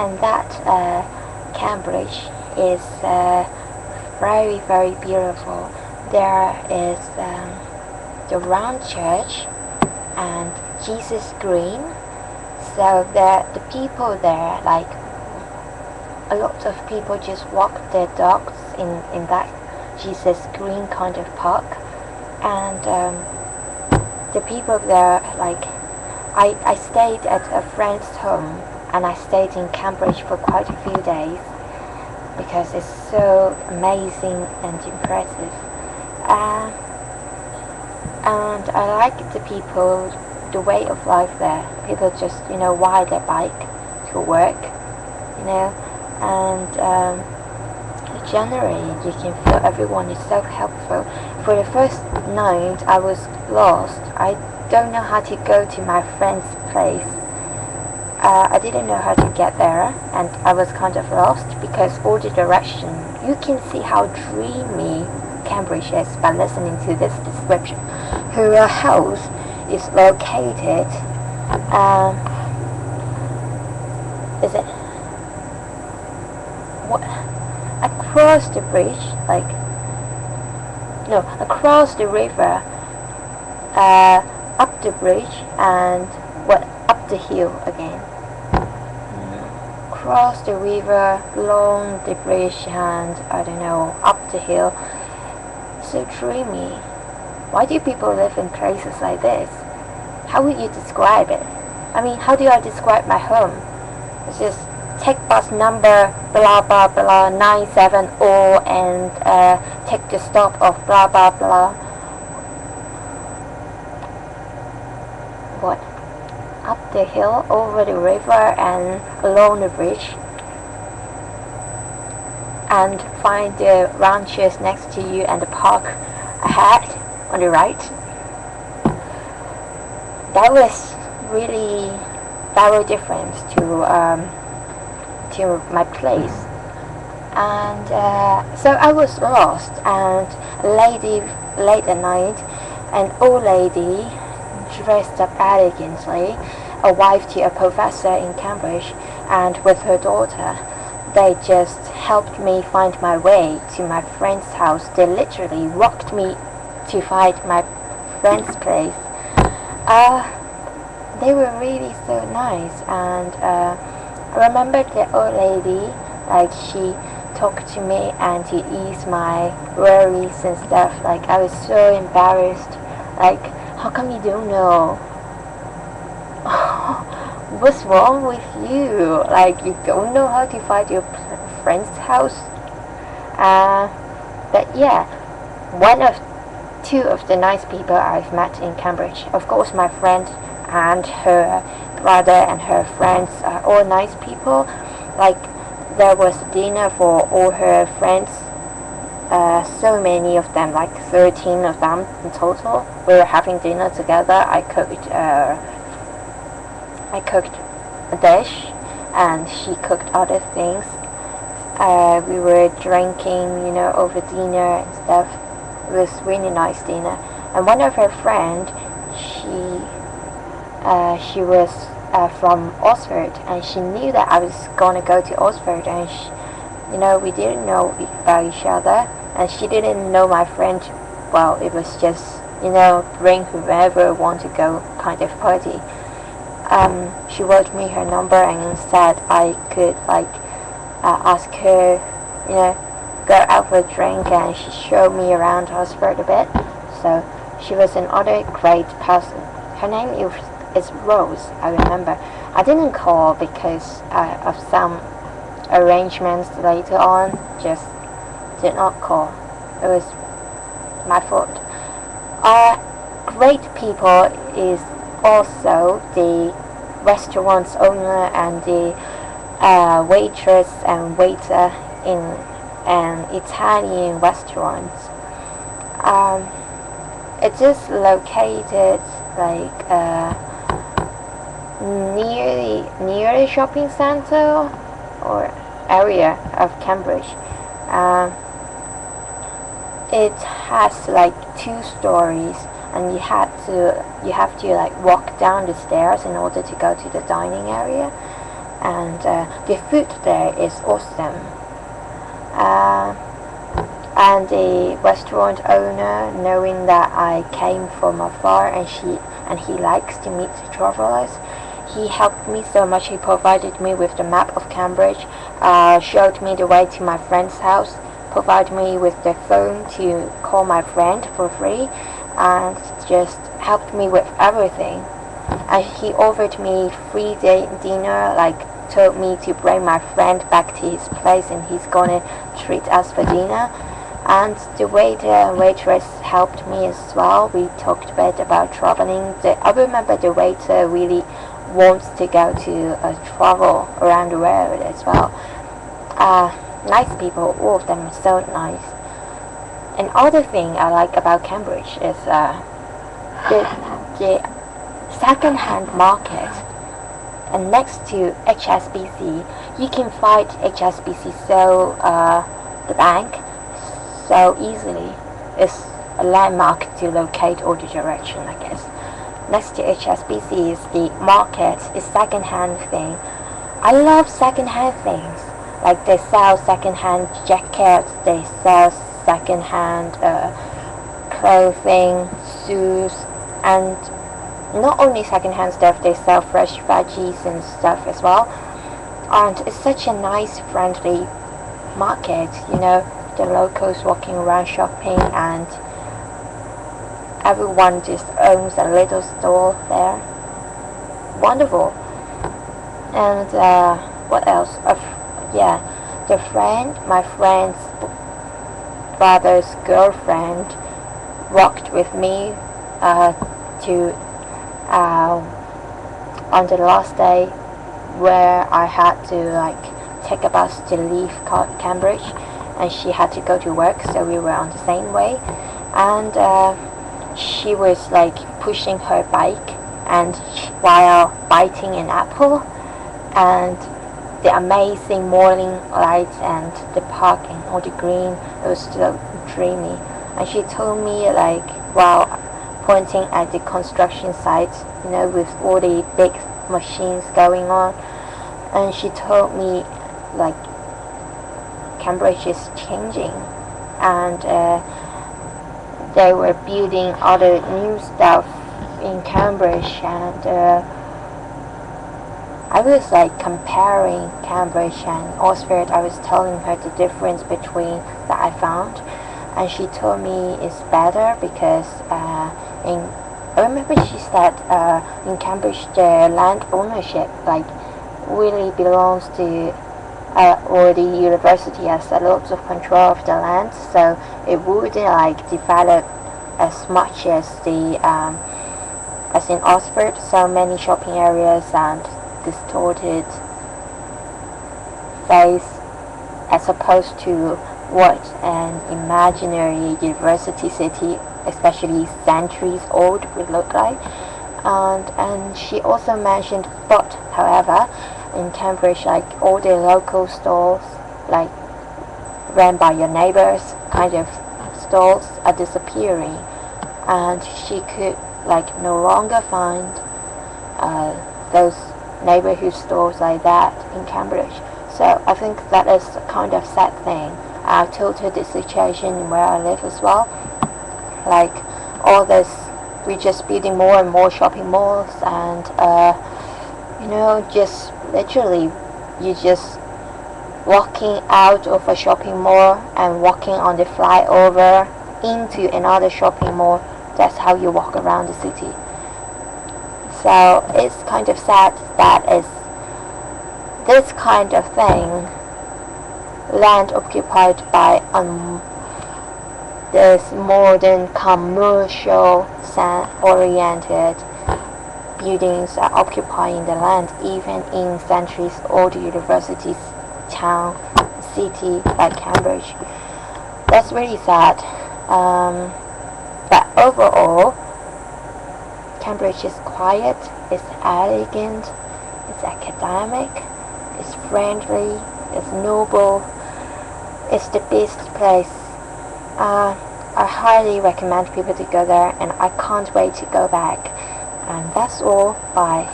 and that Cambridge is very, very beautiful. There is the Round Church and Jesus Green. So the people there, like a lot of people just walk their dogs in that Jesus Green kind of park. And the people there, like I stayed at a friend's home, and I stayed in Cambridge for quite a few days because it's so amazing and impressive. And I like the people, the way of life there. People just, ride their bike to work, and generally you can feel everyone is so helpful. For the first night I was lost. I don't know how to go to my friend's place. I didn't know how to get there, and I was kind of lost because all the direction, you can see how dreamy Cambridge is by listening to this description. Her house is located, is it what, across the bridge, across the river, up the bridge, and up the hill again. Cross the river, along the bridge, and up the hill. So dreamy. Why do people live in places like this? How would you describe it? I mean, how do I describe my home? It's just take bus number blah blah blah 970 and take the stop of blah blah blah. What? Up the hill, over the river, and along the bridge, and find the ranches next to you and the park ahead on the right. That was really very different to my place, and so I was lost. And late at night, an old lady dressed up elegantly, a wife to a professor in Cambridge, and with her daughter, they just helped me find my way to my friend's house. They literally walked me to find my friend's place. They were really so nice, and I remember the old lady, like she talked to me and to ease my worries and stuff. Like I was so embarrassed. Like, how come you don't know? What's wrong with you? Like you don't know how to find your friend's house? But yeah, two of the nice people I've met in Cambridge. Of course, my friend and her brother and her friends are all nice people. Like there was dinner for all her friends. So many of them, like 13 of them in total. We were having dinner together. I cooked a dish, and she cooked other things. We were drinking, over dinner and stuff. It was really nice dinner. And one of her friends, she was from Oxford, and she knew that I was gonna go to Oxford, and we didn't know about each other, and she didn't know my friend well. It was just bring whoever want to go kind of party. She wrote me her number and said I could ask her, go out for a drink, and she showed me around Oxford a bit. So she was another great person. Her name is Rose, I remember. I didn't call because of some arrangements later on. Just did not call. It was my fault. Great people is also the restaurant's owner and the waitress and waiter in an Italian restaurant. It's just located near the shopping center or area of Cambridge. It has 2 stories, and you have to walk down the stairs in order to go to the dining area. and the food there is awesome. Uh, and the restaurant owner, knowing that I came from afar and he likes to meet travelers, he helped me so much. He provided me with the map of Cambridge, showed me the way to my friend's house, provided me with the phone to call my friend for free, and just helped me with everything. And he offered me free dinner, like told me to bring my friend back to his place and he's gonna treat us for dinner. And the waiter and waitress helped me as well. We talked a bit about traveling. I remember the waiter really wants to go to travel around the world as well. Nice people, all of them are so nice. Another thing I like about Cambridge is the second-hand market. And next to HSBC, you can find HSBC, so the bank, so easily. It's a landmark to locate all the direction, I guess. Next to HSBC is the market, is second-hand thing. I love second-hand things. Like they sell second-hand jackets, they sell second-hand clothing, shoes, and not only second-hand stuff, they sell fresh veggies and stuff as well. And it's such a nice, friendly market, you know, the locals walking around shopping and everyone just owns a little store there. Wonderful. And what else? Yeah, my friend's brother's girlfriend walked with me to on the last day where I had to like take a bus to leave Cambridge, and she had to go to work, so we were on the same way. And she was like pushing her bike and while biting an apple, and the amazing morning lights and the park and all the green, it was so dreamy. And she told me, like, while pointing at the construction site, you know, with all the big machines going on, and she told me, like, Cambridge is changing, and they were building other new stuff in Cambridge, and I was like comparing Cambridge and Oxford. I was telling her the difference between that I found, and she told me it's better because I remember she said in Cambridge the land ownership like really belongs to or the university has a lot of control of the land, so it wouldn't like develop as much as the as in Oxford. So many shopping areas and distorted face as opposed to what an imaginary university city, especially centuries old, would look like. And she also mentioned, but however, in Cambridge, like all the local stores, like ran by your neighbors kind of stores, are disappearing, and she could like no longer find those neighborhood stores like that in Cambridge. So I think that is a kind of sad thing. I told her the situation where I live as well. Like all this, we're just building more and more shopping malls, and you know, just literally, you just walking out of a shopping mall and walking on the flyover into another shopping mall. That's how you walk around the city. So it's kind of sad that is this kind of thing, land occupied by this modern commercial oriented buildings are occupying the land even in centuries old universities town city like Cambridge. That's really sad. But overall, Cambridge is quiet, it's elegant, it's academic, it's friendly, it's noble, it's the best place. I highly recommend people to go there, and I can't wait to go back. And that's all. Bye.